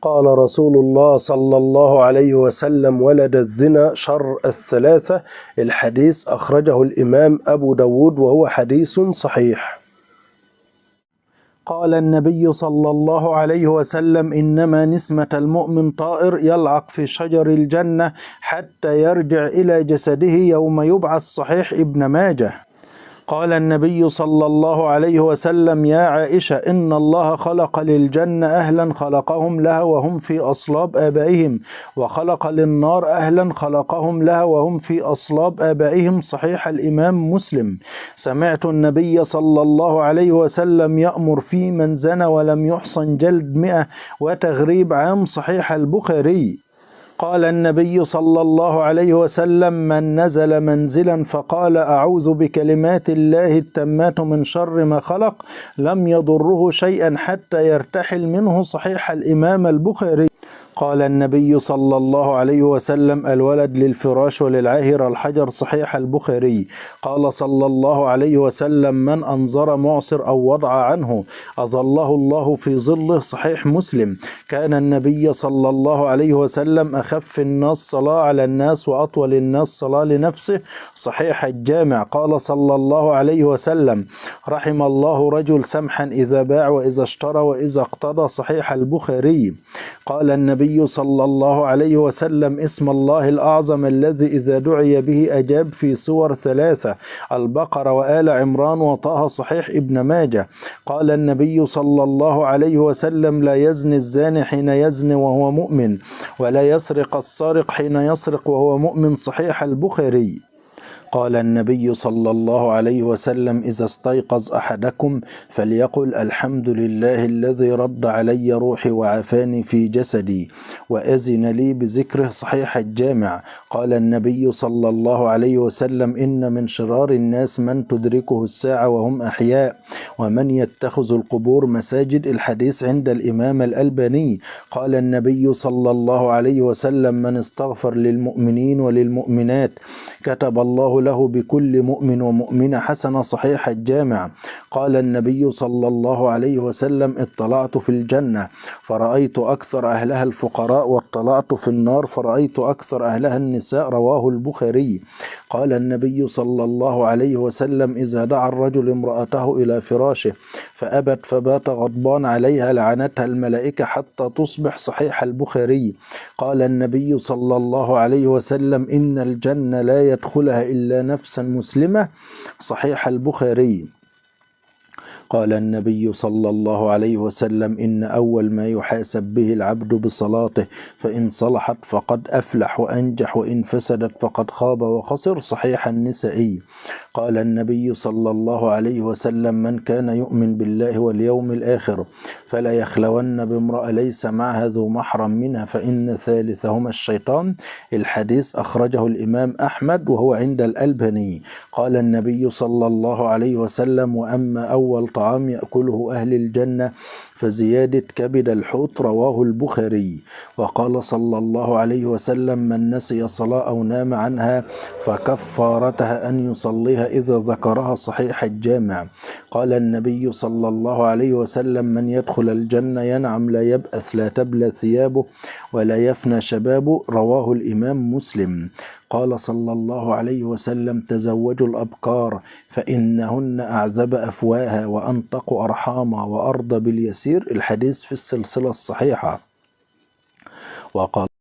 قال رسول الله صلى الله عليه وسلم: ولد الزنا شر الثلاثة. الحديث أخرجه الإمام أبو داود وهو حديث صحيح. قال النبي صلى الله عليه وسلم: إنما نسمة المؤمن طائر يلعق في شجر الجنة حتى يرجع إلى جسده يوم يبعث. صحيح ابن ماجه. قال النبي صلى الله عليه وسلم: يا عائشة، إن الله خلق للجنة أهلا خلقهم لها وهم في أصلاب آبائهم، وخلق للنار أهلا خلقهم لها وهم في أصلاب آبائهم. صحيح الإمام مسلم. سمعت النبي صلى الله عليه وسلم يأمر في من زنى ولم يحصن جلد 100 وتغريب عام. صحيح البخاري. قال النبي صلى الله عليه وسلم: من نزل منزلا فقال: أعوذ بكلمات الله التامات من شر ما خلق، لم يضره شيئا حتى يرتحل منه. صحيح الإمام البخاري. قال النبي صلى الله عليه وسلم: الولد للفراش وللعاهر الحجر. صحيح البخاري. قال صلى الله عليه وسلم: من أنظر معصر أو وضع عنه أظله الله في ظله. صحيح مسلم. كان النبي صلى الله عليه وسلم أخف الناس صلاة على الناس وأطول الناس صلاة لنفسه. صحيح الجامع. قال صلى الله عليه وسلم: رحم الله رجل سمحا إذا باع وإذا اشترى وإذا اقتضى. صحيح البخاري. قال النبي صلى الله عليه وسلم: اسم الله الأعظم الذي إذا دعي به أجاب، في صور 3: البقرة وآل عمران وطه. صحيح ابن ماجه. قال النبي صلى الله عليه وسلم: لا يزني الزاني حين يزني وهو مؤمن، ولا يسرق السارق حين يسرق وهو مؤمن. صحيح البخاري. قال النبي صلى الله عليه وسلم: إذا استيقظ أحدكم فليقل: الحمد لله الذي رد علي روحي وعافاني في جسدي وأذن لي بذكره. صحيح الجامع. قال النبي صلى الله عليه وسلم: إن من شرار الناس من تدركه الساعة وهم أحياء، ومن يتخذ القبور مساجد. الحديث عند الإمام الألباني. قال النبي صلى الله عليه وسلم: من استغفر للمؤمنين وللمؤمنات كتب الله له بكل مؤمن ومؤمنة حسنة. صحيح الجامع. قال النبي صلى الله عليه وسلم: اطلعت في الجنة فرأيت أكثر أهلها الفقراء، واطلعت في النار فرأيت أكثر أهلها النساء. رواه البخاري. قال النبي صلى الله عليه وسلم: إذا دعا الرجل امرأته إلى فراشه فأبت فبات غضبان عليها لعنتها الملائكة حتى تصبح. صحيح البخاري. قال النبي صلى الله عليه وسلم: إن الجنة لا يدخلها إلا نفسا مسلمة. صحيح البخاري. قال النبي صلى الله عليه وسلم: إن أول ما يحاسب به العبد بصلاته، فإن صلحت فقد أفلح وأنجح، وإن فسدت فقد خاب وخسر. صحيح النسائي. قال النبي صلى الله عليه وسلم: من كان يؤمن بالله واليوم الآخر فلا يخلون بامرأة ليس معها ذو محرم منها، فإن ثالثهما الشيطان. الحديث أخرجه الإمام أحمد وهو عند الألباني. قال النبي صلى الله عليه وسلم: وأما أول طعام يأكله أهل الجنة فزيادة كبد الحوت. رواه البخاري. وقال صلى الله عليه وسلم: من نسي صلاة أو نام عنها فكفارتها أن يصليها إذا ذكرها. صحيح الجامع. قال النبي صلى الله عليه وسلم: من يدخل الجنة ينعم لا يبأس لا تبلى ثيابه ولا يفنى شبابه. رواه الإمام مسلم. قال صلى الله عليه وسلم: تزوجوا الأبكار فإنهن أعذب أفواها وأنطق أرحاما وأرضى باليسير. الحديث في السلسلة الصحيحة. وقال